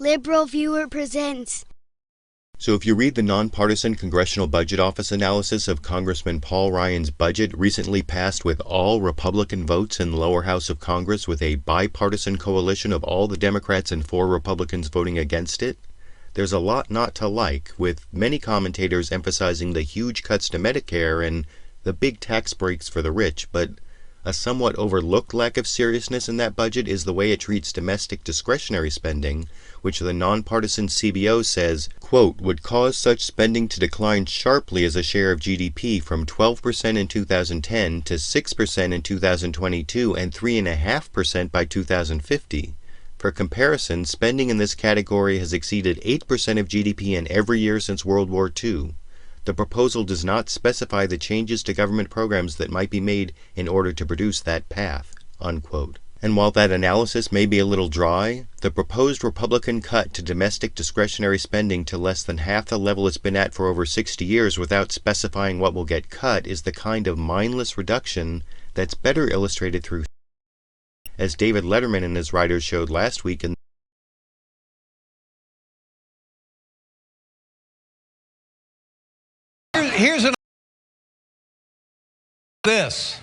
Liberal Viewer presents. So if you read the nonpartisan Congressional Budget Office analysis of Congressman Paul Ryan's budget, recently passed with all Republican votes in the lower house of Congress with a bipartisan coalition of all the Democrats and 4 Republicans voting against it, there's a lot not to like, with many commentators emphasizing the huge cuts to Medicare and the big tax breaks for the rich, but a somewhat overlooked lack of seriousness in that budget is the way it treats domestic discretionary spending, which the nonpartisan CBO says, quote, would cause such spending to decline sharply as a share of GDP from 12% in 2010 to 6% in 2022 and 3.5% by 2050. For comparison, spending in this category has exceeded 8% of GDP in every year since World War II. The proposal does not specify the changes to government programs that might be made in order to produce that path, unquote. And while that analysis may be a little dry, the proposed Republican cut to domestic discretionary spending to less than half the level it's been at for over 60 years without specifying what will get cut is the kind of mindless reduction that's better illustrated through, as David Letterman and his writers showed last week in Here's an this.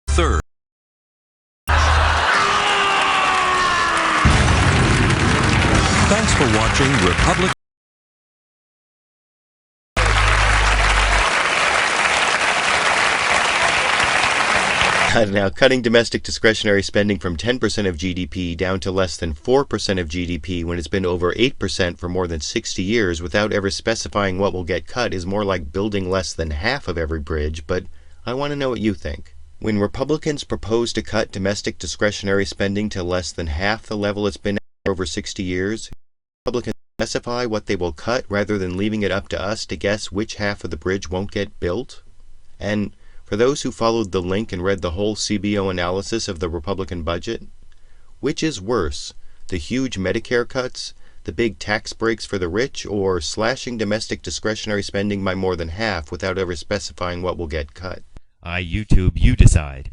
Third. Thanks for watching Republic. Now, cutting domestic discretionary spending from 10% of GDP down to less than 4% of GDP when it's been over 8% for more than 60 years without ever specifying what will get cut is more like building less than half of every bridge, but I want to know what you think. When Republicans propose to cut domestic discretionary spending to less than half the level it's been at for over 60 years, Republicans specify what they will cut rather than leaving it up to us to guess which half of the bridge won't get built? And for those who followed the link and read the whole CBO analysis of the Republican budget, which is worse, the huge Medicare cuts, the big tax breaks for the rich, or slashing domestic discretionary spending by more than half without ever specifying what will get cut? YouTube, you decide.